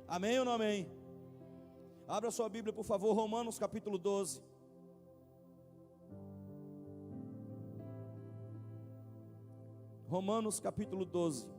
Amém ou não amém? Abra sua Bíblia, por favor, Romanos capítulo 12. Romanos capítulo 12.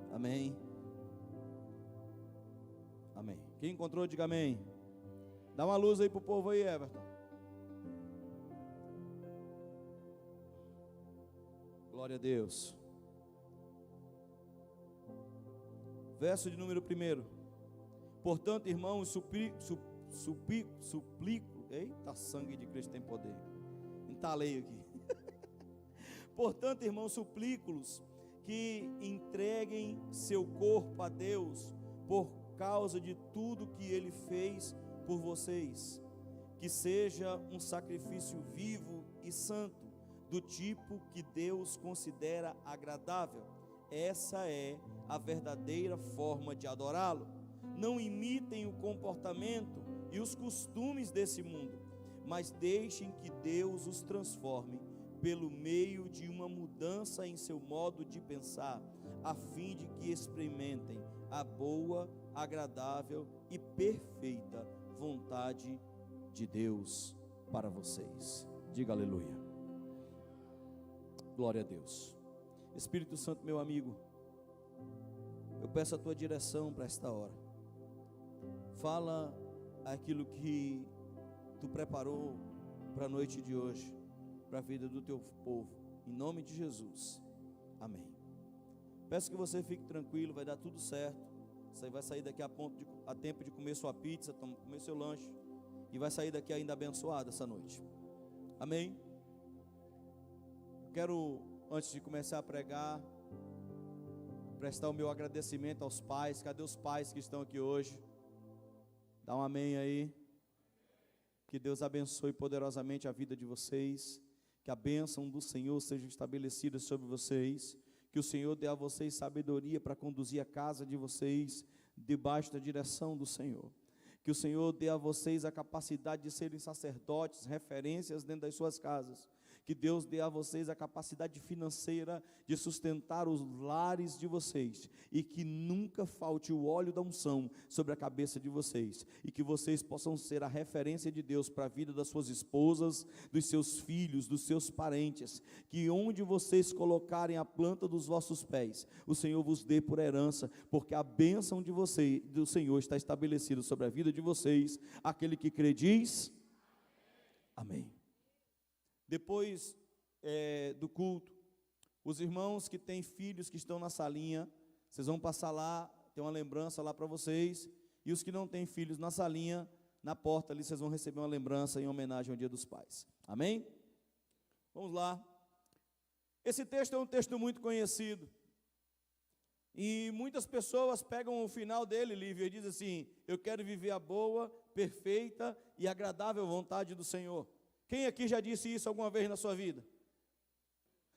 Amém. Amém. Quem encontrou, diga amém. Dá uma luz aí pro povo aí, Everton. Glória a Deus. Verso de número 1. Portanto, irmãos, suplico. Eita, sangue de Cristo tem poder. Entalei aqui. Portanto, irmãos, suplico-los que entreguem seu corpo a Deus por causa de tudo que Ele fez por vocês, que seja um sacrifício vivo e santo, do tipo que Deus considera agradável. Essa é a verdadeira forma de adorá-lo. Não imitem o comportamento e os costumes desse mundo, mas deixem que Deus os transforme pelo meio de uma mudança em seu modo de pensar, a fim de que experimentem a boa, agradável e perfeita vontade de Deus para vocês. Diga aleluia. Glória a Deus. Espírito Santo, meu amigo, eu peço a tua direção para esta hora. Fala aquilo que tu preparou para a noite de hoje, para a vida do teu povo, em nome de Jesus, amém. Peço que você fique tranquilo, vai dar tudo certo. Você vai sair daqui a tempo de comer sua pizza, comer seu lanche, e vai sair daqui ainda abençoado essa noite, amém. Quero, antes de começar a pregar, prestar o meu agradecimento aos pais. Cadê os pais que estão aqui hoje? Dá um amém aí. Que Deus abençoe poderosamente a vida de vocês, que a bênção do Senhor seja estabelecida sobre vocês, que o Senhor dê a vocês sabedoria para conduzir a casa de vocês debaixo da direção do Senhor, que o Senhor dê a vocês a capacidade de serem sacerdotes, referências dentro das suas casas, que Deus dê a vocês a capacidade financeira de sustentar os lares de vocês, e que nunca falte o óleo da unção sobre a cabeça de vocês, e que vocês possam ser a referência de Deus para a vida das suas esposas, dos seus filhos, dos seus parentes, que onde vocês colocarem a planta dos vossos pés, o Senhor vos dê por herança, porque a bênção de vocês, do Senhor está estabelecida sobre a vida de vocês. Aquele que crê diz amém. Depois do culto, os irmãos que têm filhos que estão na salinha, vocês vão passar lá, tem uma lembrança lá para vocês. E os que não têm filhos na salinha, na porta ali, vocês vão receber uma lembrança em homenagem ao Dia dos Pais. Amém? Vamos lá. Esse texto é um texto muito conhecido. E muitas pessoas pegam o final dele, Lívia, e dizem assim: eu quero viver a boa, perfeita e agradável vontade do Senhor. Quem aqui já disse isso alguma vez na sua vida?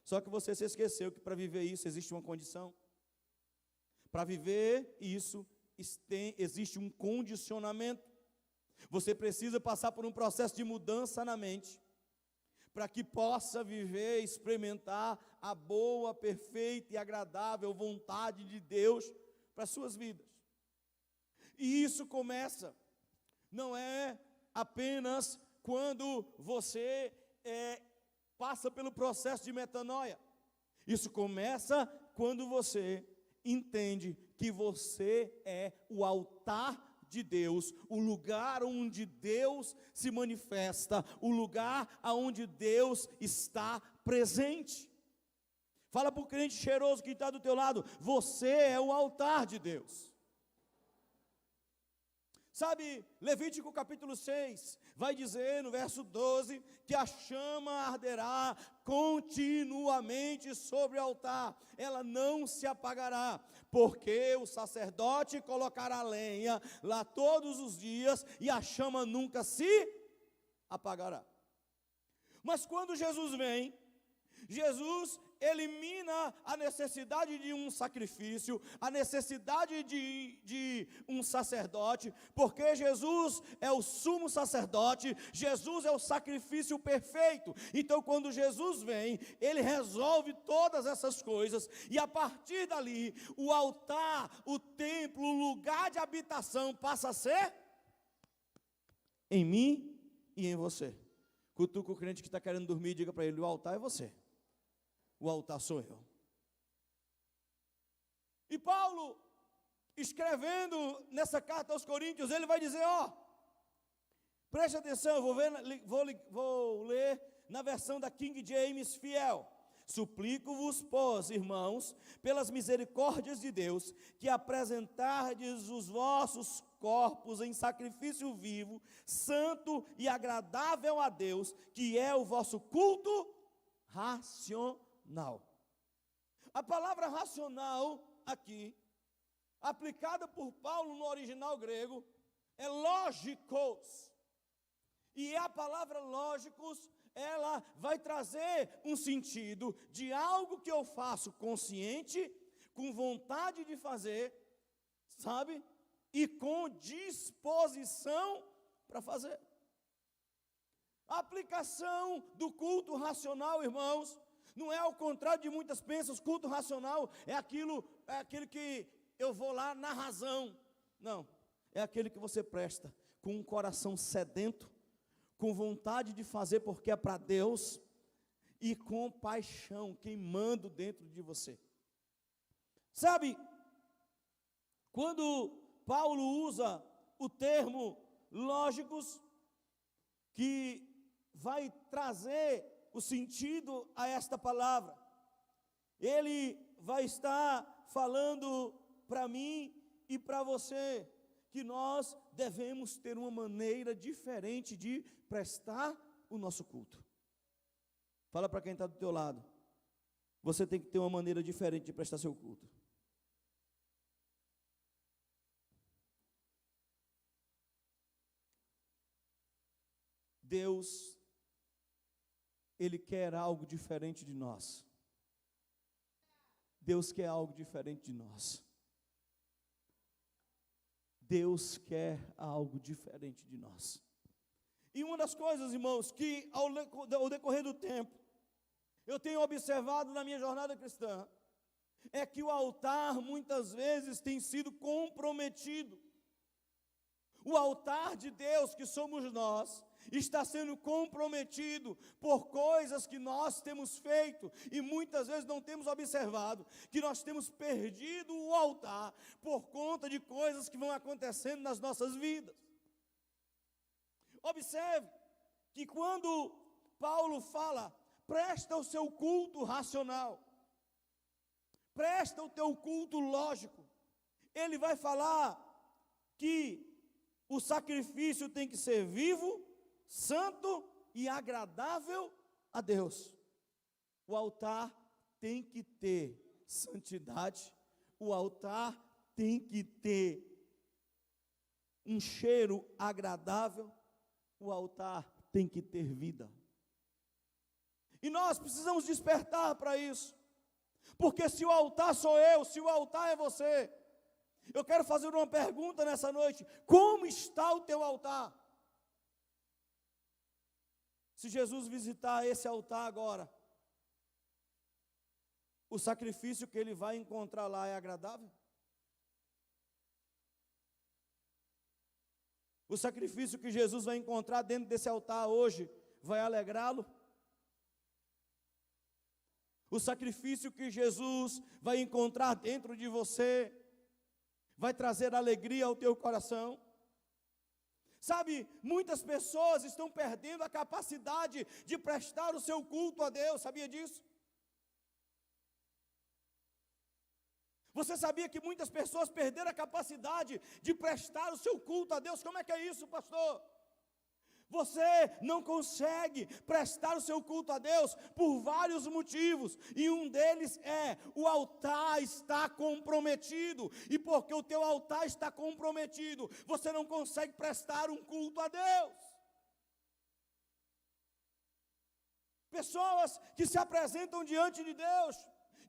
Só que você se esqueceu que para viver isso existe uma condição. Para viver isso existe um condicionamento. Você precisa passar por um processo de mudança na mente, para que possa viver, experimentar a boa, perfeita e agradável vontade de Deus para as suas vidas. E isso começa, não é apenas quando você passa pelo processo de metanoia. Isso começa quando você entende que você é o altar de Deus, o lugar onde Deus se manifesta, o lugar onde Deus está presente. Fala para o crente cheiroso que está do teu lado: você é o altar de Deus. Sabe, Levítico capítulo 6, vai dizer no verso 12, que a chama arderá continuamente sobre o altar, ela não se apagará, porque o sacerdote colocará lenha lá todos os dias, e a chama nunca se apagará. Mas quando Jesus vem, Jesus elimina a necessidade de um sacrifício, a necessidade de um sacerdote, porque Jesus é o sumo sacerdote, Jesus é o sacrifício perfeito. Então, quando Jesus vem, ele resolve todas essas coisas, e a partir dali, o altar, o templo, o lugar de habitação passa a ser em mim e em você. Cutuca o crente que está querendo dormir, diga para ele: o altar é você. O altar sou eu. E Paulo, escrevendo nessa carta aos Coríntios, ele vai dizer, preste atenção, eu vou ler na versão da King James fiel. Suplico-vos, pois, irmãos, pelas misericórdias de Deus, que apresentardes os vossos corpos em sacrifício vivo, santo e agradável a Deus, que é o vosso culto racional. A palavra racional aqui, aplicada por Paulo no original grego, é lógicos. E a palavra lógicos, ela vai trazer um sentido de algo que eu faço consciente, com vontade de fazer, sabe? E com disposição para fazer. A aplicação do culto racional, irmãos, não é ao contrário de muitas pensam, culto racional é aquele que eu vou lá na razão. Não, é aquele que você presta com um coração sedento, com vontade de fazer porque é para Deus, e com paixão, queimando dentro de você. Sabe, quando Paulo usa o termo lógicos, que vai trazer o sentido a esta palavra, ele vai estar falando para mim e para você, que nós devemos ter uma maneira diferente de prestar o nosso culto. Fala para quem está do teu lado, você tem que ter uma maneira diferente de prestar seu culto. Deus, Ele quer algo diferente de nós. Deus quer algo diferente de nós. Deus quer algo diferente de nós. E uma das coisas, irmãos, que ao decorrer do tempo, eu tenho observado na minha jornada cristã, é que o altar muitas vezes tem sido comprometido. O altar de Deus, que somos nós, está sendo comprometido por coisas que nós temos feito e muitas vezes não temos observado, que nós temos perdido o altar por conta de coisas que vão acontecendo nas nossas vidas. Observe que quando Paulo fala, presta o seu culto racional, presta o teu culto lógico, ele vai falar que o sacrifício tem que ser vivo, santo e agradável a Deus. O altar tem que ter santidade, o altar tem que ter um cheiro agradável, o altar tem que ter vida. E nós precisamos despertar para isso, porque se o altar sou eu, se o altar é você, eu quero fazer uma pergunta nessa noite: como está o teu altar? Se Jesus visitar esse altar agora, o sacrifício que ele vai encontrar lá é agradável? O sacrifício que Jesus vai encontrar dentro desse altar hoje vai alegrá-lo? O sacrifício que Jesus vai encontrar dentro de você vai trazer alegria ao teu coração? Sabe, muitas pessoas estão perdendo a capacidade de prestar o seu culto a Deus, sabia disso? Você sabia que muitas pessoas perderam a capacidade de prestar o seu culto a Deus? Como é que é isso, pastor? Você não consegue prestar o seu culto a Deus por vários motivos, e um deles é: o altar está comprometido, e porque o teu altar está comprometido, você não consegue prestar um culto a Deus. Pessoas que se apresentam diante de Deus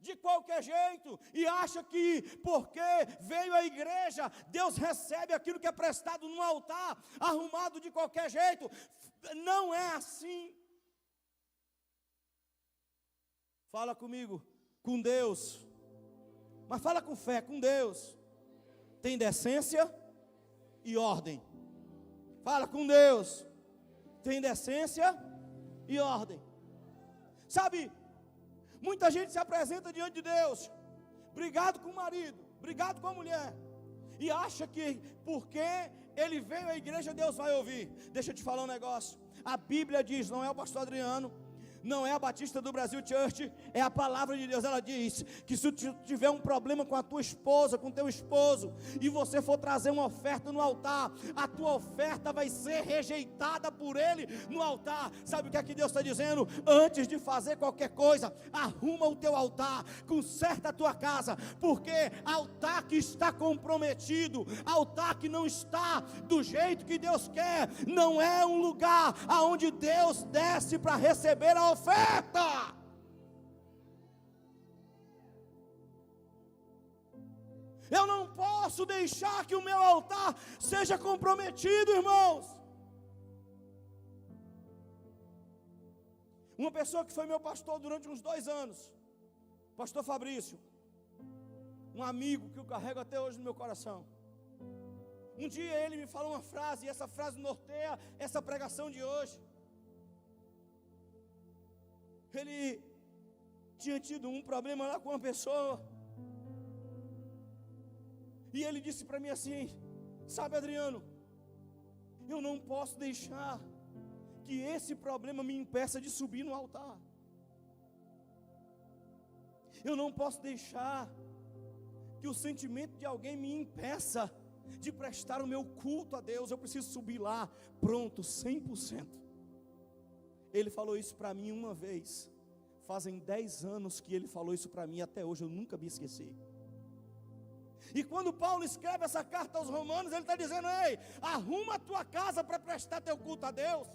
de qualquer jeito e acha que porque veio à igreja, Deus recebe aquilo que é prestado no altar, arrumado de qualquer jeito. Não é assim. Fala comigo, com Deus, mas fala com fé, com Deus tem decência e ordem. Fala com Deus, tem decência e ordem. Sabe, muita gente se apresenta diante de Deus, brigado com o marido, brigado com a mulher, e acha que porque ele veio à igreja, Deus vai ouvir. Deixa eu te falar um negócio. A Bíblia diz, não é o pastor Adriano, não é a Batista do Brasil Church, é a palavra de Deus. Ela diz que se tu tiver um problema com a tua esposa, com teu esposo, e você for trazer uma oferta no altar, a tua oferta vai ser rejeitada por ele no altar. Sabe o que é que Deus está dizendo? Antes de fazer qualquer coisa, arruma o teu altar, conserta a tua casa, porque altar que está comprometido, altar que não está do jeito que Deus quer, não é um lugar aonde Deus desce para receber a oferta. Eu não posso deixar que o meu altar seja comprometido, irmãos. Uma pessoa que foi meu pastor durante uns 2 anos, pastor Fabrício, um amigo que eu carrego até hoje no meu coração. Um dia ele me falou uma frase, e essa frase norteia essa pregação de hoje. Ele tinha tido um problema lá com uma pessoa, e ele disse para mim assim: sabe, Adriano, eu não posso deixar que esse problema me impeça de subir no altar. Eu não posso deixar que o sentimento de alguém me impeça de prestar o meu culto a Deus. Eu preciso subir lá, pronto, 100%. Ele falou isso para mim uma vez. Fazem 10 anos que ele falou isso para mim, até hoje eu nunca me esqueci. E quando Paulo escreve essa carta aos Romanos, ele está dizendo: ei, arruma a tua casa para prestar teu culto a Deus.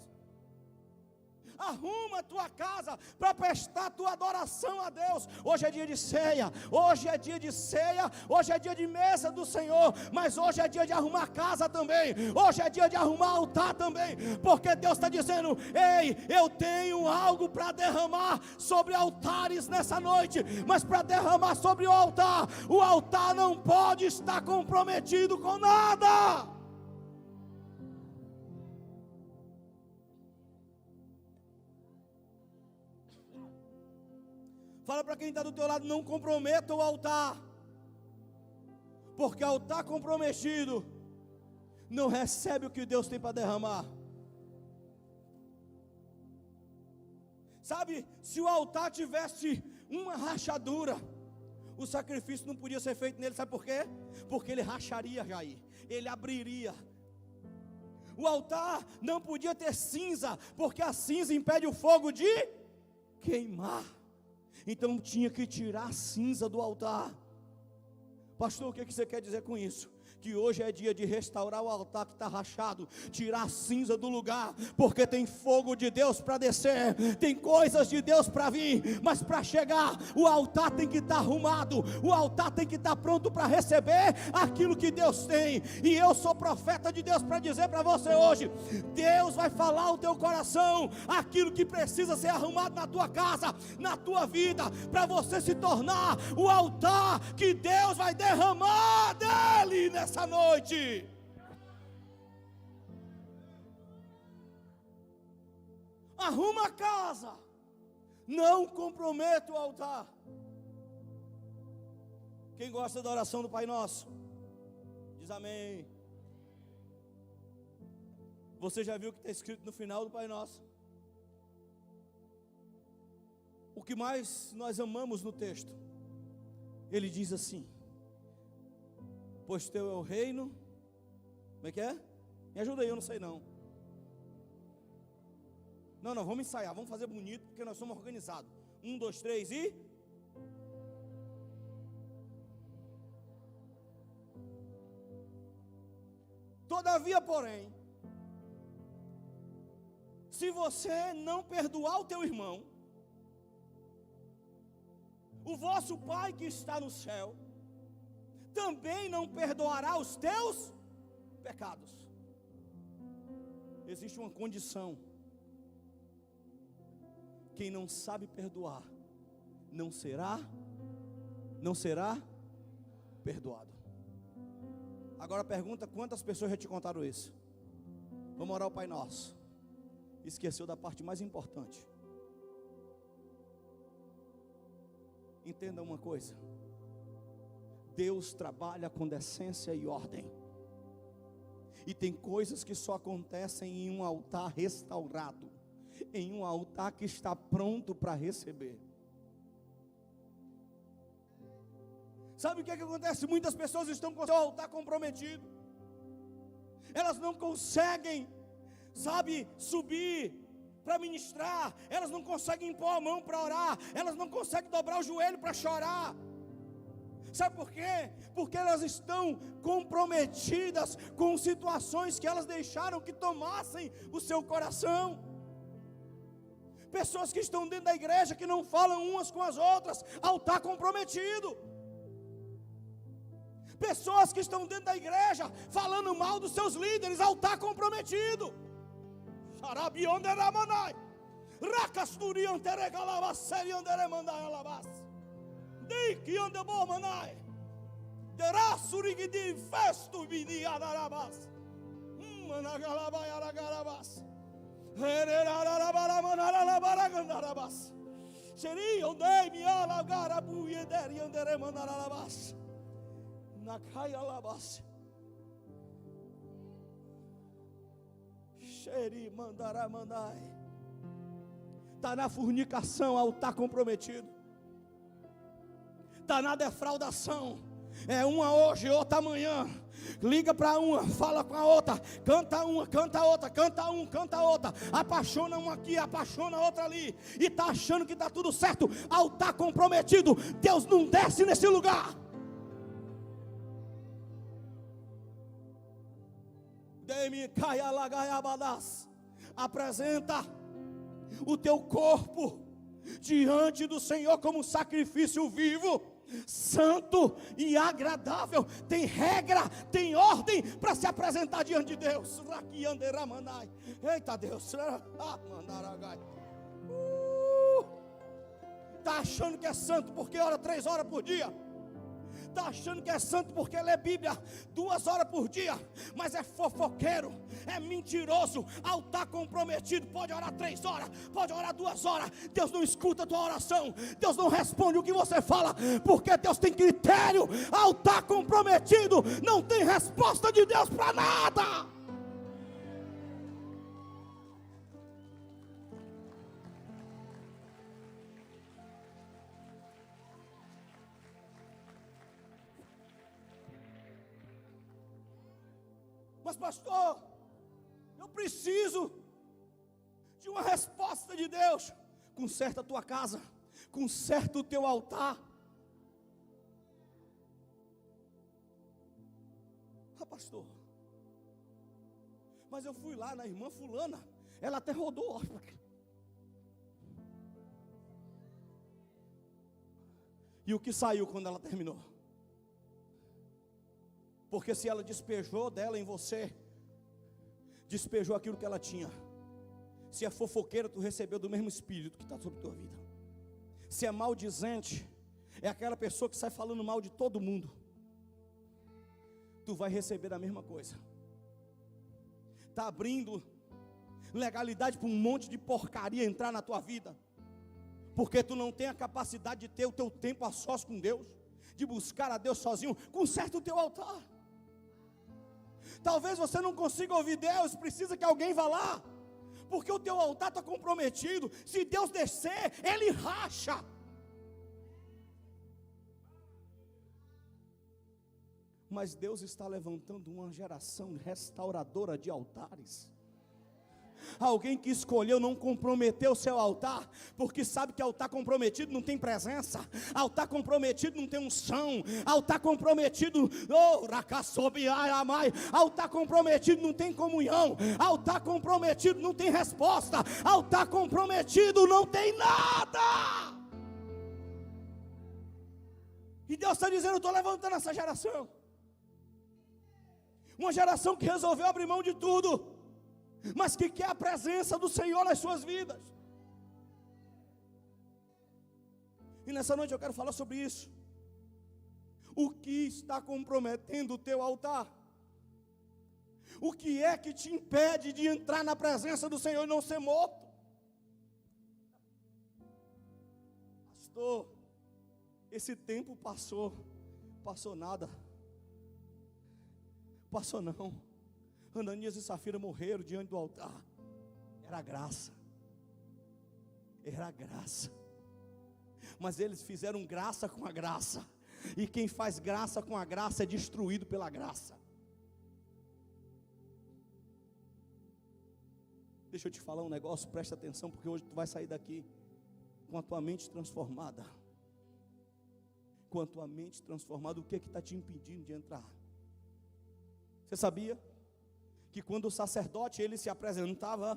Arruma a tua casa para prestar tua adoração a Deus. Hoje é dia de ceia, hoje é dia de ceia, hoje é dia de mesa do Senhor, mas hoje é dia de arrumar casa também, hoje é dia de arrumar altar também, porque Deus está dizendo: ei, eu tenho algo para derramar sobre altares nessa noite, mas para derramar sobre o altar não pode estar comprometido com nada. Fala para quem está do teu lado: não comprometa o altar, porque altar comprometido não recebe o que Deus tem para derramar. Sabe, se o altar tivesse uma rachadura, o sacrifício não podia ser feito nele. Sabe por quê? Porque ele racharia, Jair, ele abriria. O altar não podia ter cinza, porque a cinza impede o fogo de queimar. Então tinha que tirar a cinza do altar. Pastor, o que você quer dizer com isso? Que hoje é dia de restaurar o altar que está rachado, tirar a cinza do lugar, porque tem fogo de Deus para descer, tem coisas de Deus para vir, mas para chegar, o altar tem que estar arrumado, o altar tem que estar pronto para receber aquilo que Deus tem. E eu sou profeta de Deus para dizer para você hoje: Deus vai falar ao teu coração aquilo que precisa ser arrumado na tua casa, na tua vida, para você se tornar o altar que Deus vai derramar dele nessa noite. Arruma a casa, não comprometa o altar. Quem gosta da oração do Pai Nosso, diz amém. Você já viu o que está escrito no final do Pai Nosso? O que mais nós amamos no texto? Ele diz assim: pois teu é o reino. Como é que é? Me ajuda aí, eu não sei não. Não, vamos ensaiar, vamos fazer bonito, porque nós somos organizados. 1, 2, 3 e... Todavia, porém, se você não perdoar o teu irmão, o vosso Pai que está no céu também não perdoará os teus pecados. Existe uma condição: quem não sabe perdoar não será perdoado. Agora pergunta: quantas pessoas já te contaram isso? Vamos orar o Pai Nosso. Esqueceu da parte mais importante. Entenda uma coisa: Deus trabalha com decência e ordem. E tem coisas que só acontecem em um altar restaurado, em um altar que está pronto para receber. Sabe o que acontece? Muitas pessoas estão com o seu altar comprometido. Elas não conseguem, subir para ministrar. Elas não conseguem pôr a mão para orar. Elas não conseguem dobrar o joelho para chorar. Sabe por quê? Porque elas estão comprometidas com situações que elas deixaram que tomassem o seu coração. Pessoas que estão dentro da igreja, que não falam umas com as outras, altar comprometido. Pessoas que estão dentro da igreja, falando mal dos seus líderes, altar comprometido. Está na fornicação, altar comprometido. Está na defraudação. É uma hoje, outra amanhã. Liga para uma, fala com a outra, canta uma, canta outra, canta um, canta outra, apaixona uma aqui, apaixona outra ali, e está achando que está tudo certo. Altar comprometido, Deus não desce nesse lugar. Apresenta o teu corpo diante do Senhor como sacrifício vivo, santo e agradável. Tem regra, tem ordem para se apresentar diante de Deus. Eita Deus, está achando que é santo porque ora 3 horas por dia. Está achando que é santo porque lê Bíblia 2 horas por dia, mas é fofoqueiro, é mentiroso. Altar comprometido, pode orar 3 horas, pode orar 2 horas, Deus não escuta a tua oração, Deus não responde o que você fala, porque Deus tem critério. Altar comprometido não tem resposta de Deus para nada. Mas pastor, eu preciso de uma resposta de Deus. Conserta a tua casa, conserta o teu altar. Pastor, mas eu fui lá na irmã fulana, ela até rodou. E o que saiu quando ela terminou? Porque se ela despejou dela em você, despejou aquilo que ela tinha. Se é fofoqueira, tu recebeu do mesmo espírito que está sobre a tua vida. Se é maldizente, é aquela pessoa que sai falando mal de todo mundo, tu vai receber a mesma coisa. Está abrindo legalidade para um monte de porcaria entrar na tua vida, porque tu não tem a capacidade de ter o teu tempo a sós com Deus, de buscar a Deus sozinho. Conserta o teu altar. Talvez você não consiga ouvir Deus, precisa que alguém vá lá, porque o teu altar está comprometido. Se Deus descer, Ele racha. Mas Deus está levantando uma geração restauradora de altares. Alguém que escolheu não comprometer o seu altar, porque sabe que altar comprometido não tem presença, altar comprometido não tem unção, altar comprometido, altar comprometido não tem comunhão, altar comprometido não tem resposta, altar comprometido não tem nada. E Deus está dizendo: eu estou levantando essa geração, uma geração que resolveu abrir mão de tudo, mas que quer a presença do Senhor nas suas vidas. E nessa noite eu quero falar sobre isso. O que está comprometendo o teu altar? O que é que te impede de entrar na presença do Senhor e não ser morto? Pastor, esse tempo passou nada. Passou não. Ananias e Safira morreram diante do altar. Era graça. Era graça. Mas eles fizeram graça com a graça. E quem faz graça com a graça é destruído pela graça. Deixa eu te falar um negócio, presta atenção, porque hoje tu vai sair daqui com a tua mente transformada. Com a tua mente transformada, o que está te impedindo de entrar? Você sabia que quando o sacerdote ele se apresentava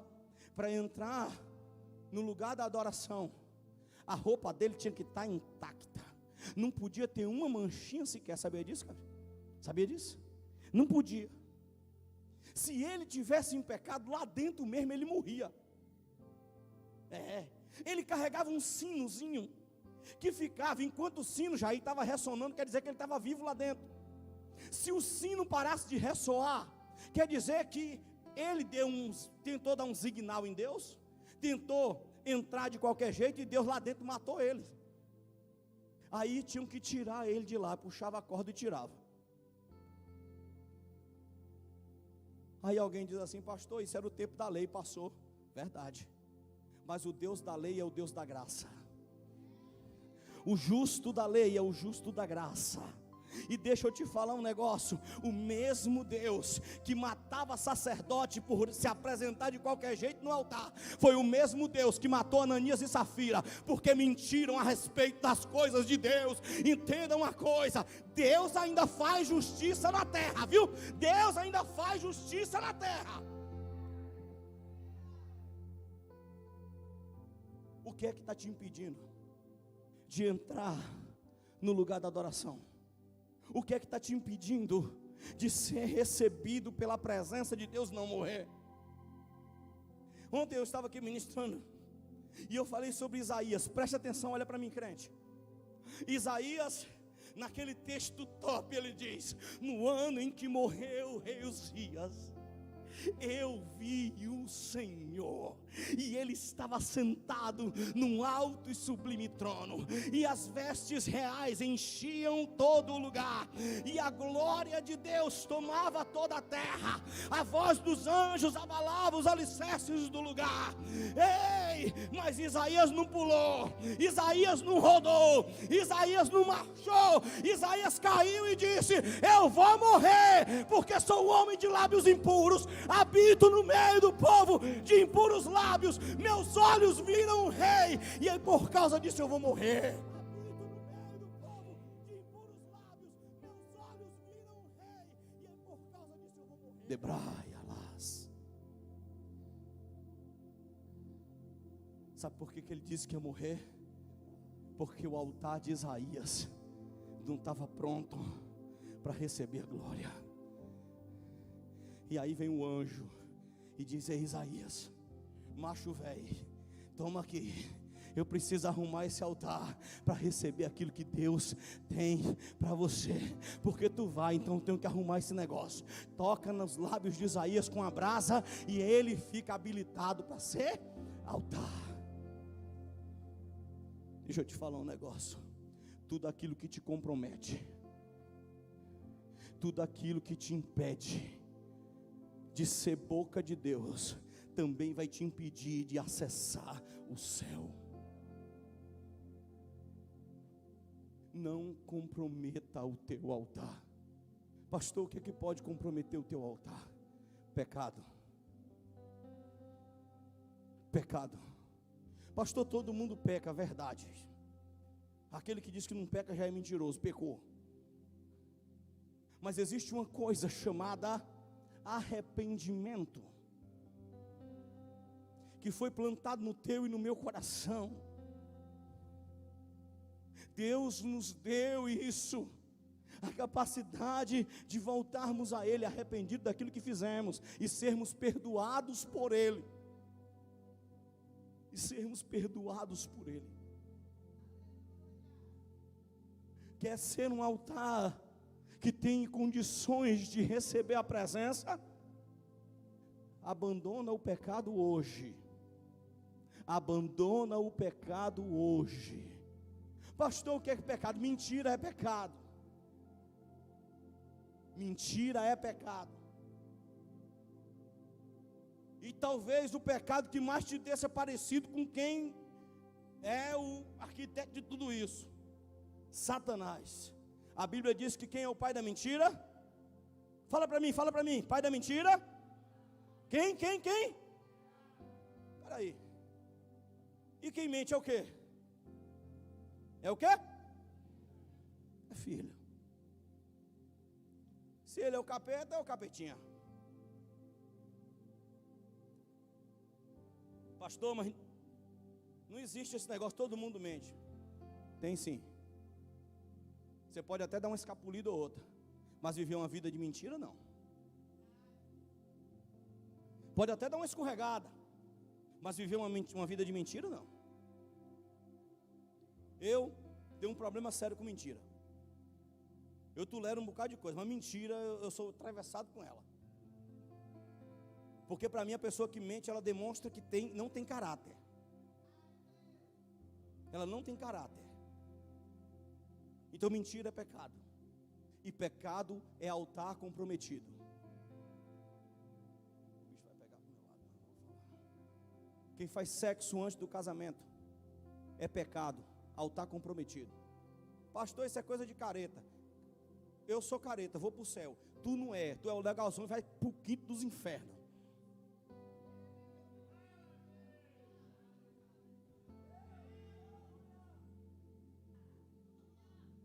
para entrar no lugar da adoração, a roupa dele tinha que estar intacta, não podia ter uma manchinha sequer? Sabia disso, cara? Sabia disso? Não podia. Se ele tivesse em pecado, lá dentro mesmo ele morria. Ele carregava um sinozinho que ficava, enquanto o sino já estava ressonando, quer dizer que ele estava vivo lá dentro. Se o sino parasse de ressoar, quer dizer que ele tentou dar um signal em Deus, tentou entrar de qualquer jeito, e Deus lá dentro matou ele. Aí tinham que tirar ele de lá, puxava a corda e tirava. Aí alguém diz assim: pastor, isso era o tempo da lei, passou. Verdade. Mas o Deus da lei é o Deus da graça. O justo da lei é o justo da graça. E deixa eu te falar um negócio: o mesmo Deus que matava sacerdote por se apresentar de qualquer jeito no altar, foi o mesmo Deus que matou Ananias e Safira, porque mentiram a respeito das coisas de Deus. Entenda uma coisa: Deus ainda faz justiça na terra, viu? Deus ainda faz justiça na terra. O que é que está te impedindo de entrar no lugar da adoração? O que é que está te impedindo de ser recebido pela presença de Deus, não morrer? Ontem eu estava aqui ministrando e eu falei sobre Isaías. Preste atenção, olha para mim, crente. Isaías, naquele texto top, ele diz: no ano em que morreu o rei Uzias, eu vi o Senhor, e Ele estava sentado num alto e sublime trono, e as vestes reais enchiam todo o lugar, e a glória de Deus tomava toda a terra. A voz dos anjos abalava os alicerces do lugar. Ei, mas Isaías não pulou, Isaías não rodou, Isaías não marchou. Isaías caiu e disse: eu vou morrer, porque sou homem de lábios impuros, habito no meio do povo de impuros lábios, meus olhos viram o rei, e aí por causa disso eu vou morrer. Habito no meio do povo de impuros lábios, meus olhos viram o rei, e aí por causa disso eu vou morrer. Debraia-las. Sabe por que ele disse que ia morrer? Porque o altar de Isaías não estava pronto para receber glória. E aí vem o anjo e diz: ei, Isaías, macho velho, toma aqui, eu preciso arrumar esse altar para receber aquilo que Deus tem para você, porque tu vai, então eu tenho que arrumar esse negócio. Toca nos lábios de Isaías com a brasa, e ele fica habilitado para ser altar. Deixa eu te falar um negócio: tudo aquilo que te compromete, tudo aquilo que te impede de ser boca de Deus, também vai te impedir de acessar o céu. Não comprometa o teu altar. Pastor, o que é que pode comprometer o teu altar? Pecado. Pecado. Pastor, todo mundo peca, verdade. Aquele que diz que não peca já é mentiroso, pecou. Mas existe uma coisa chamada arrependimento, que foi plantado no teu e no meu coração. Deus nos deu isso, a capacidade de voltarmos a Ele arrependidos daquilo que fizemos e sermos perdoados por Ele. E sermos perdoados por Ele. Quer ser um altar que tem condições de receber a presença? Abandona o pecado hoje. Abandona o pecado hoje. Pastor, o que é pecado? Mentira é pecado. Mentira é pecado. E talvez o pecado que mais te deixa parecido com quem é o arquiteto de tudo isso: Satanás. A Bíblia diz que quem é o pai da mentira? Fala para mim, pai da mentira? Quem? Espera aí. E quem mente é o quê? É o quê? É filho. Se ele é o capeta, é o capetinha. Pastor, mas não existe esse negócio, todo mundo mente. Tem sim. Você pode até dar uma escapulida ou outra, mas viver uma vida de mentira, não. Pode até dar uma escorregada, mas viver uma vida de mentira, não. Eu tenho um problema sério com mentira. Eu tolero um bocado de coisa, mas mentira, eu sou atravessado com ela. Porque para mim a pessoa que mente, ela demonstra que não tem caráter. Ela não tem caráter. Então mentira é pecado. E pecado é altar comprometido. O bicho vai pegar pro meu lado. Quem faz sexo antes do casamento é pecado, altar comprometido. Pastor, isso é coisa de careta. Eu sou careta, vou para o céu. Tu não é, tu é o legalzão e vai para o quinto dos infernos.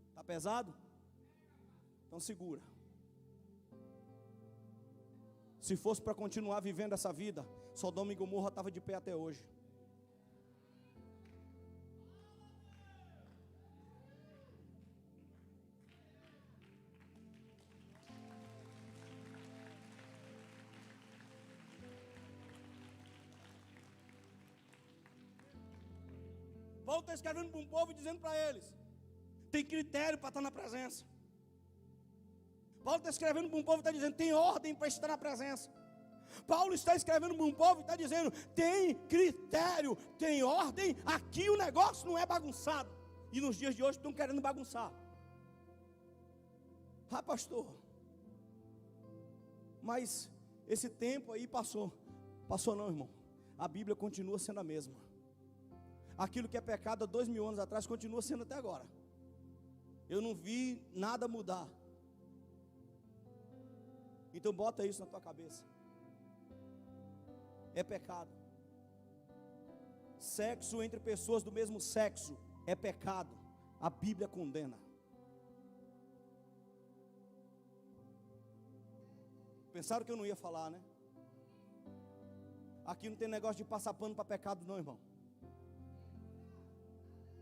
Está pesado? Então segura. Se fosse para continuar vivendo essa vida, Sodoma e Gomorra estava de pé até hoje. Paulo está escrevendo para um povo e dizendo para eles: tem critério para estar na presença. Paulo está escrevendo para um povo e está dizendo: tem ordem para estar na presença. Paulo está escrevendo para um povo e está dizendo: tem critério, tem ordem. Aqui o negócio não é bagunçado. E nos dias de hoje estão querendo bagunçar. Ah, pastor, mas esse tempo aí passou. Passou não, irmão. A Bíblia continua sendo a mesma. Aquilo que é pecado há 2000 anos atrás continua sendo até agora. Eu não vi nada mudar. Então bota isso na tua cabeça. É pecado. Sexo entre pessoas do mesmo sexo é pecado. A Bíblia condena. Pensaram que eu não ia falar, né? Aqui não tem negócio de passar pano para pecado não, irmão.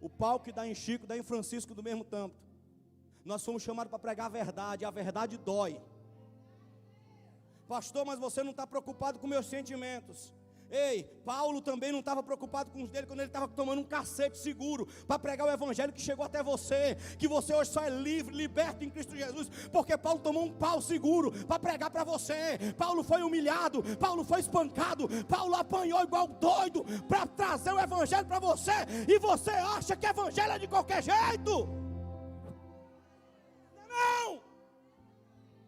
O pau que dá em Chico, dá em Francisco do mesmo tanto. Nós somos chamados para pregar a verdade dói. Pastor, mas você não está preocupado com meus sentimentos. Ei, Paulo também não estava preocupado com os dele quando ele estava tomando um cacete seguro para pregar o evangelho que chegou até você, que você hoje só é livre, liberto em Cristo Jesus, porque Paulo tomou um pau seguro para pregar para você. Paulo foi humilhado, Paulo foi espancado, Paulo apanhou igual doido para trazer o evangelho para você, e você acha que evangelho é de qualquer jeito? Não,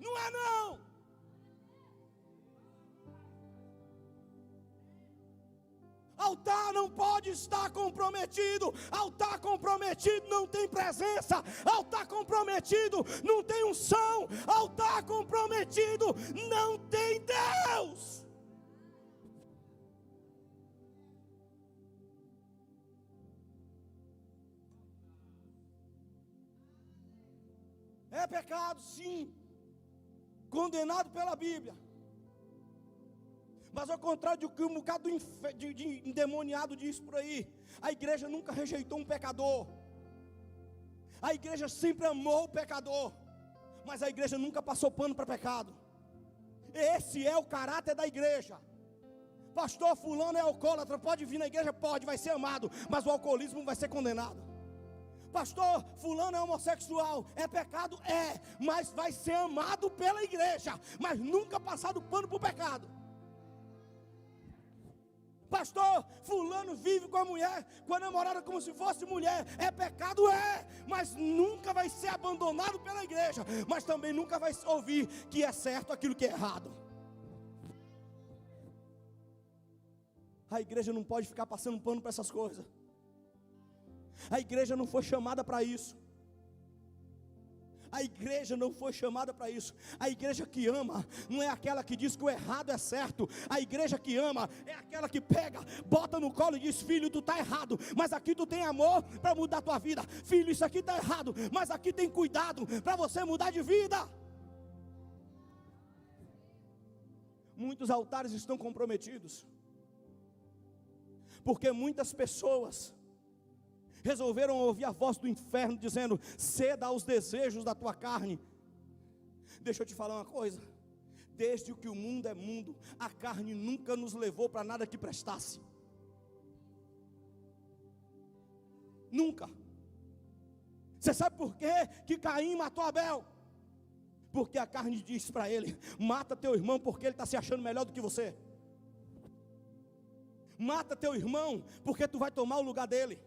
não é não. Altar não pode estar comprometido. Altar comprometido não tem presença. Altar comprometido não tem unção. Altar comprometido não tem Deus. É pecado, sim, condenado pela Bíblia. Mas ao contrário do que um bocado de endemoniado diz por aí, a igreja nunca rejeitou um pecador. A igreja sempre amou o pecador, mas a igreja nunca passou pano para pecado. Esse é o caráter da igreja. Pastor fulano é alcoólatra, pode vir na igreja? Pode, vai ser amado, mas o alcoolismo vai ser condenado. Pastor fulano é homossexual, é pecado? É, mas vai ser amado pela igreja, mas nunca passado pano para o pecado. Pastor fulano vive com a mulher, com a namorada como se fosse mulher, é pecado? É, mas nunca vai ser abandonado pela igreja, mas também nunca vai ouvir que é certo aquilo que é errado. A igreja não pode ficar passando pano para essas coisas. A igreja não foi chamada para isso. A igreja não foi chamada para isso. A igreja que ama não é aquela que diz que o errado é certo. A igreja que ama é aquela que pega, bota no colo e diz: filho, tu está errado, mas aqui tu tem amor para mudar a tua vida. Filho, isso aqui está errado, mas aqui tem cuidado para você mudar de vida. Muitos altares estão comprometidos, porque muitas pessoas resolveram ouvir a voz do inferno dizendo: ceda aos desejos da tua carne. Deixa eu te falar uma coisa: desde que o mundo é mundo, a carne nunca nos levou para nada que prestasse. Nunca. Você sabe por quê que Caim matou Abel? Porque a carne disse para ele: mata teu irmão porque ele está se achando melhor do que você. Mata teu irmão porque tu vai tomar o lugar dele.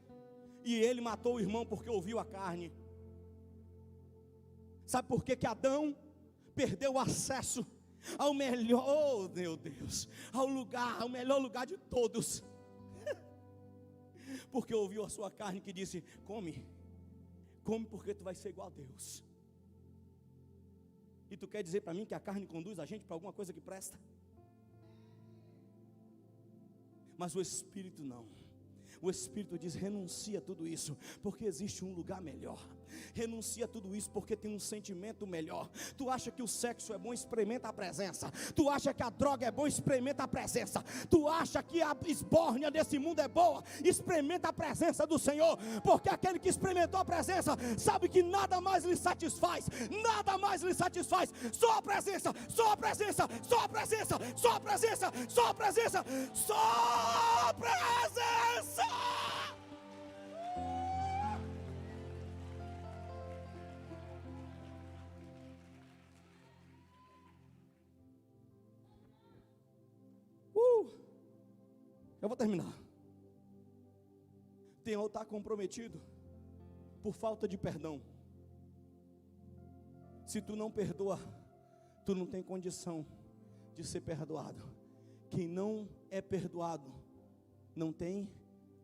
E ele matou o irmão porque ouviu a carne. Sabe por que Adão perdeu o acesso ao melhor, oh meu Deus, ao melhor lugar de todos? Porque ouviu a sua carne que disse: come porque tu vai ser igual a Deus. E tu quer dizer para mim que a carne conduz a gente para alguma coisa que presta? Mas o Espírito não. O Espírito diz: renuncia a tudo isso, porque existe um lugar melhor. Renuncia a tudo isso, porque tem um sentimento melhor. Tu acha que o sexo é bom? Experimenta a presença. Tu acha que a droga é bom? Experimenta a presença. Tu acha que a esbórnia desse mundo é boa? Experimenta a presença do Senhor, porque aquele que experimentou a presença sabe que nada mais lhe satisfaz. Nada mais lhe satisfaz. Só a presença, só a presença, só a presença, só a presença, só a presença, só a presença. Eu vou terminar. Tem altar comprometido por falta de perdão. Se tu não perdoa, tu não tem condição de ser perdoado. Quem não é perdoado não tem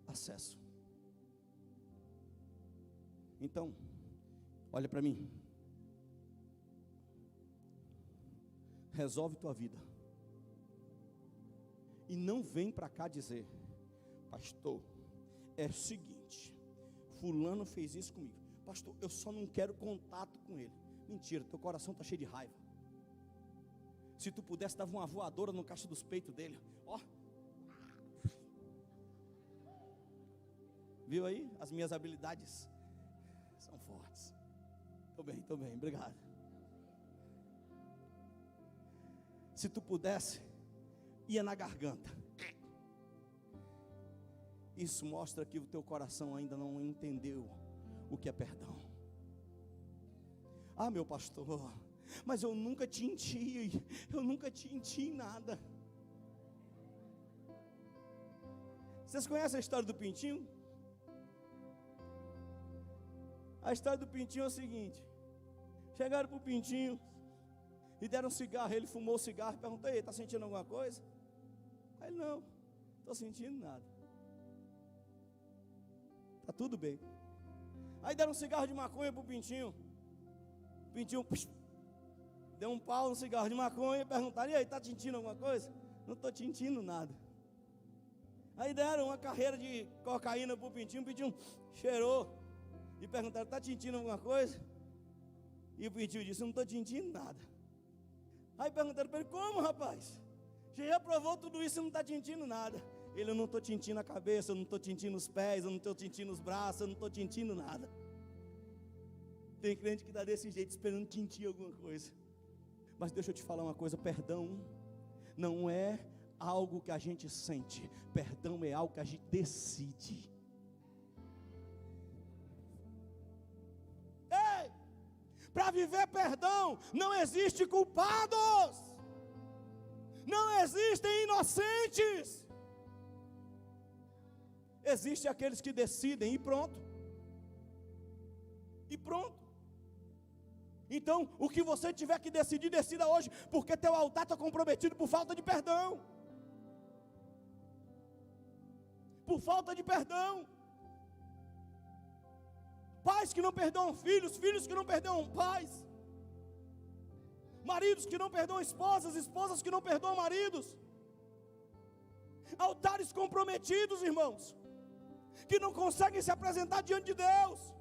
acesso. Então, olha para mim. Resolve tua vida. E não vem para cá dizer: pastor, é o seguinte, fulano fez isso comigo. Pastor, eu só não quero contato com ele. Mentira, teu coração está cheio de raiva. Se tu pudesse, dava uma voadora no caixa dos peitos dele. Ó. Viu aí? As minhas habilidades são fortes. Estou bem, obrigado. Se tu pudesse, ia na garganta. Isso mostra que o teu coração ainda não entendeu o que é perdão. Ah, meu pastor, mas eu nunca te enchi nada. Vocês conhecem a história do pintinho? A história do pintinho é o seguinte: chegaram para o pintinho e deram um cigarro. Ele fumou o cigarro e perguntou: ei, está sentindo alguma coisa? Aí ele: não, estou sentindo nada. tudo bem. Aí deram um cigarro de maconha pro Pintinho. Pintinho deu um pau no cigarro de maconha e perguntaram: e aí, tá tintindo alguma coisa? Não estou tintindo nada. Aí deram uma carreira de cocaína pro Pintinho. O Pintinho cheirou e perguntaram: tá tintindo alguma coisa? E o Pintinho disse: não estou tintindo nada. Aí perguntaram para ele: como, rapaz? Você já provou tudo isso e não está tintindo nada? Ele: eu não estou tintindo a cabeça, eu não estou tintindo os pés, eu não estou tintindo os braços, eu não estou tintindo nada. Tem crente que está desse jeito, esperando tintir alguma coisa. Mas deixa eu te falar uma coisa: perdão não é algo que a gente sente, perdão é algo que a gente decide. Ei, para viver perdão não existe culpados, não existem inocentes, existem aqueles que decidem e pronto. E pronto. Então, o que você tiver que decidir, decida hoje, porque teu altar está comprometido por falta de perdão. Por falta de perdão. Pais que não perdoam filhos, filhos que não perdoam pais, maridos que não perdoam esposas, esposas que não perdoam maridos. Altares comprometidos, irmãos, que não conseguem se apresentar diante de Deus.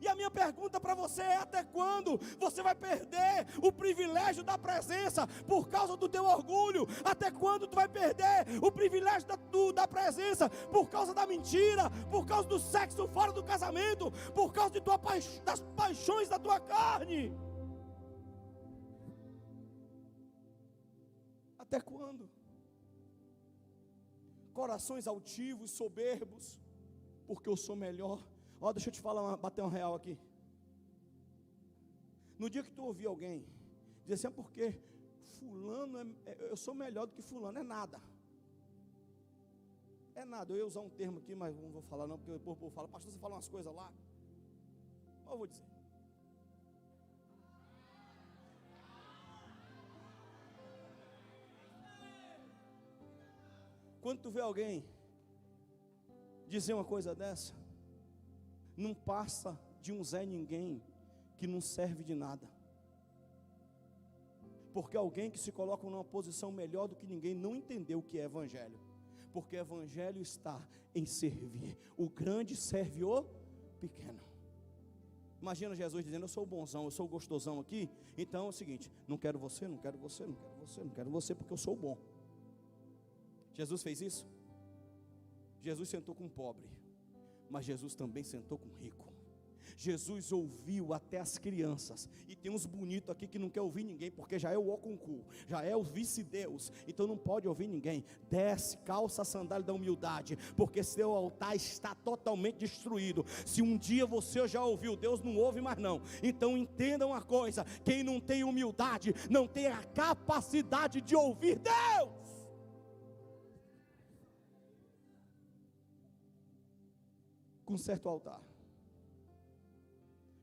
E a minha pergunta para você é: até quando você vai perder o privilégio da presença por causa do teu orgulho? Até quando tu vai perder o privilégio da presença por causa da mentira, por causa do sexo fora do casamento, por causa de das paixões da tua carne? Até quando? Corações altivos, soberbos, porque eu sou melhor. Ó, deixa eu te falar, bater um real aqui. No dia que tu ouvir alguém dizer assim: porque fulano, eu sou melhor do que fulano, é nada. É nada. Eu ia usar um termo aqui, mas não vou falar não, porque o povo fala: pastor, você fala umas coisas lá. Mas eu vou dizer. Quando tu vê alguém dizer uma coisa dessa, não passa de um Zé Ninguém que não serve de nada. Porque alguém que se coloca numa posição melhor do que ninguém não entendeu o que é evangelho. Porque evangelho está em servir. O grande serve o pequeno. Imagina Jesus dizendo: eu sou o bonzão, eu sou o gostosão aqui. Então é o seguinte: não quero você, não quero você, não quero você, não quero você, porque eu sou o bom. Jesus fez isso? Jesus sentou com um pobre, mas Jesus também sentou com um rico. Jesus ouviu até as crianças. E tem uns bonitos aqui que não quer ouvir ninguém, porque já é o Oconcu, já é o vice-deus, então não pode ouvir ninguém. Desce, calça a sandália da humildade, porque seu altar está totalmente destruído. Se um dia você já ouviu, Deus não ouve mais não. Então entenda uma coisa: quem não tem humildade não tem a capacidade de ouvir Deus. Conserta o altar.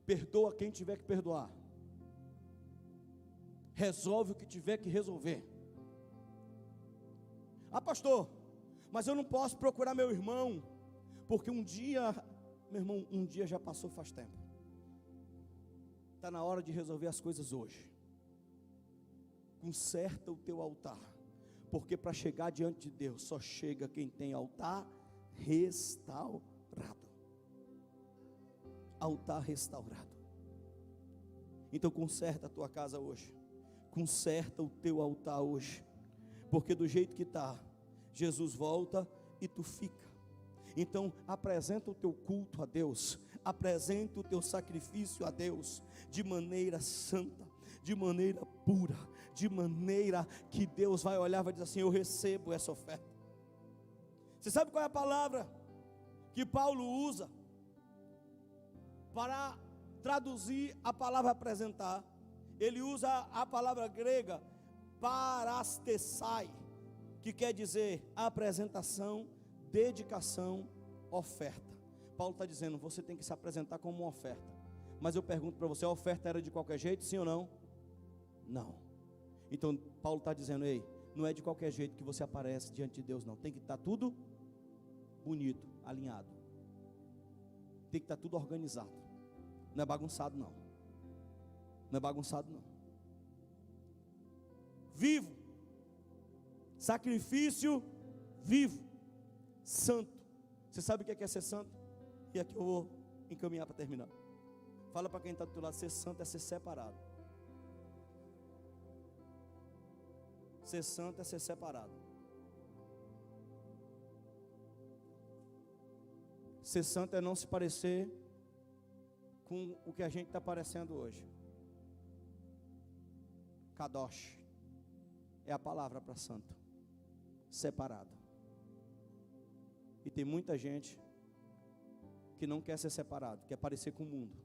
Perdoa quem tiver que perdoar. Resolve o que tiver que resolver. Ah, pastor, mas eu não posso procurar meu irmão, porque um dia, meu irmão, um dia já passou faz tempo. Está na hora de resolver as coisas hoje. Conserta o teu altar, porque para chegar diante de Deus só chega quem tem altar restaurado. Altar restaurado. Então conserta a tua casa hoje, conserta o teu altar hoje, porque do jeito que está, Jesus volta e tu fica. Então apresenta o teu culto a Deus, apresenta o teu sacrifício a Deus, de maneira santa, de maneira pura, de maneira que Deus vai olhar e vai dizer assim: eu recebo essa oferta. Você sabe qual é a palavra que Paulo usa para traduzir a palavra apresentar? Ele usa a palavra grega parastesai, que quer dizer apresentação, dedicação, oferta. Paulo está dizendo: você tem que se apresentar como uma oferta. Mas eu pergunto para você: a oferta era de qualquer jeito, sim ou não? Não. Então Paulo está dizendo: ei, não é de qualquer jeito que você aparece diante de Deus, não. Tem que estar tudo bonito, alinhado. tem que estar tudo organizado. Não é bagunçado não. Não é bagunçado não. Vivo. Sacrifício vivo. Santo. Você sabe o que é ser santo? E aqui eu vou encaminhar para terminar. Fala para quem está do teu lado, ser santo é ser separado. Ser santo é ser separado. Ser santo é não se parecer com o que a gente está parecendo hoje. Kadosh é a palavra para santo. Separado. E tem muita gente que não quer ser separado, quer parecer com o mundo.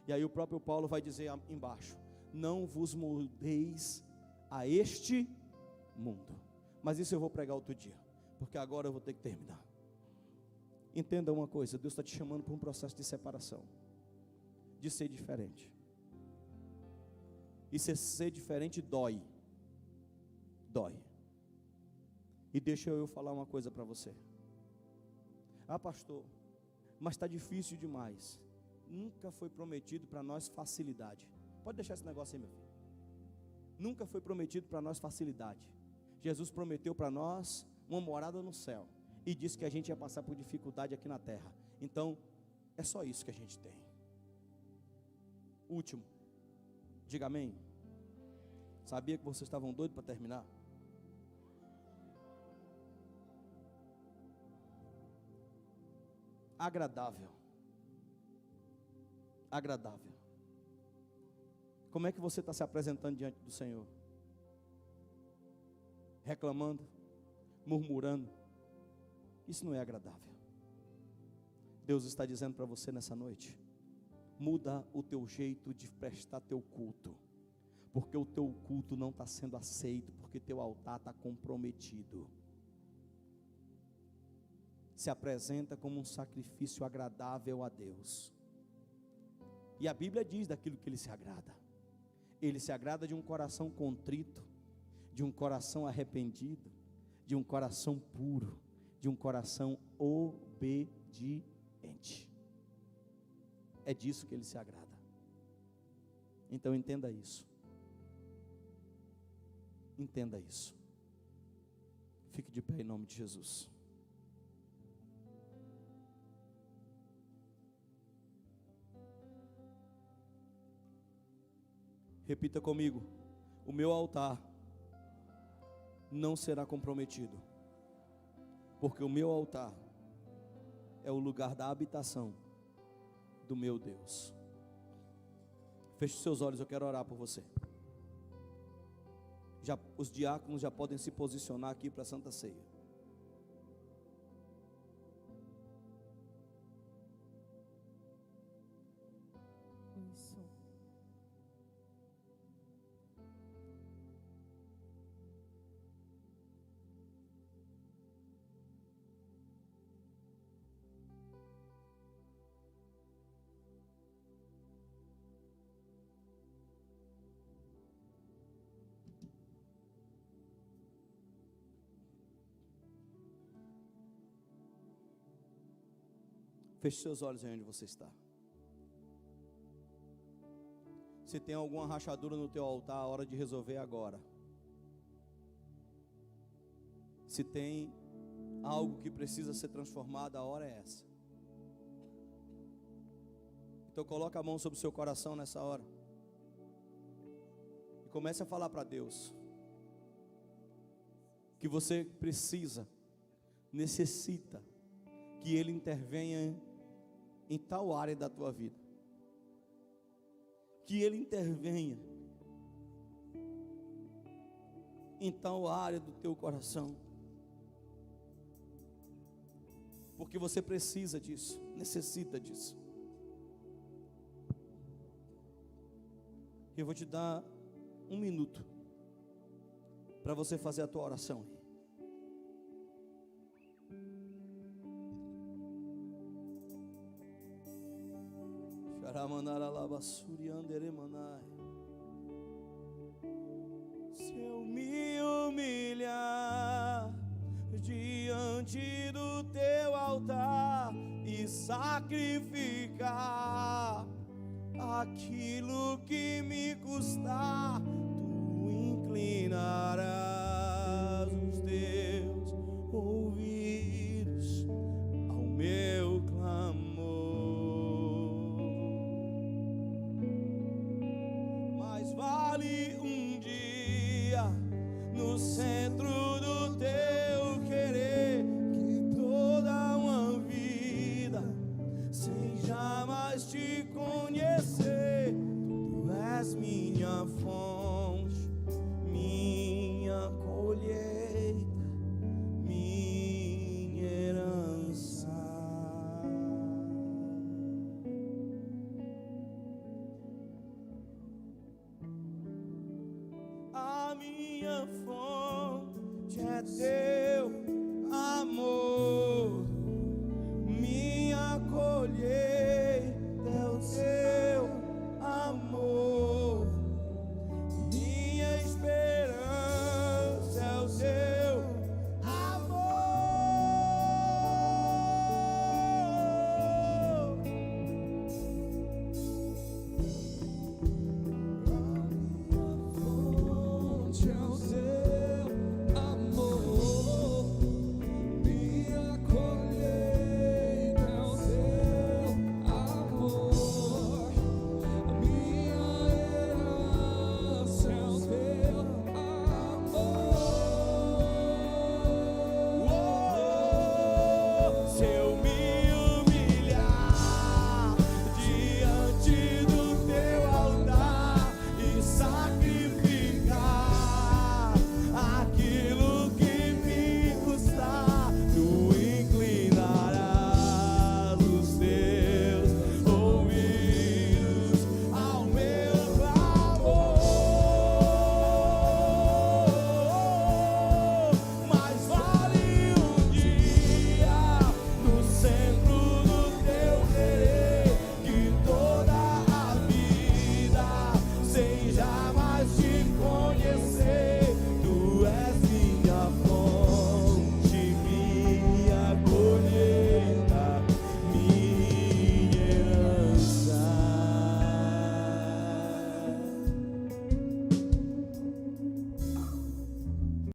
E aí o próprio Paulo vai dizer embaixo: não vos moldeis a este mundo. Mas isso eu vou pregar outro dia, porque agora eu vou ter que terminar. Entenda uma coisa, Deus está te chamando para um processo de separação, de ser diferente. E ser diferente dói. Dói. E deixa eu falar uma coisa para você. Ah, pastor, mas está difícil demais. Nunca foi prometido para nós facilidade. Pode deixar esse negócio aí, meu filho. Nunca foi prometido para nós facilidade. Jesus prometeu para nós uma morada no céu. E disse que a gente ia passar por dificuldade aqui na terra. Então, é só isso que a gente tem. Último. Diga amém. Sabia que vocês estavam doidos para terminar? Agradável. Agradável. Como é que você está se apresentando diante do Senhor? Reclamando, murmurando. Isso não é agradável. Deus está dizendo para você nessa noite: muda o teu jeito de prestar teu culto, porque o teu culto não está sendo aceito, porque teu altar está comprometido. Se apresenta como um sacrifício agradável a Deus. E a Bíblia diz daquilo que Ele se agrada. Ele se agrada de um coração contrito, de um coração arrependido, de um coração puro, de um coração obediente. É disso que Ele se agrada. Então entenda isso. Entenda isso. Fique de pé em nome de Jesus. Repita comigo: o meu altar não será comprometido, porque o meu altar é o lugar da habitação do meu Deus. Feche seus olhos, eu quero orar por você. Os diáconos já podem se posicionar aqui para a Santa Ceia. Isso. Feche seus olhos aí onde você está. Se tem alguma rachadura no teu altar, a hora de resolver agora. Se tem algo que precisa ser transformado, a hora é essa. Então coloca a mão sobre o seu coração nessa hora. E comece a falar para Deus que você precisa, necessita que Ele intervenha em tal área da tua vida, que Ele intervenha em tal área do teu coração, porque você precisa disso, necessita disso. Eu vou te dar 1 minuto para você fazer a tua oração. Se eu me humilhar diante do teu altar e e sacrificar aquilo que me custar, tu inclinarás os teus ouvidos ao meu clamor. Mais vale um dia no centro do teu querer que toda uma vida sem jamais te conhecer. Tu és minha fonte, minha colheita, minha herança. A minha fonte é Deus.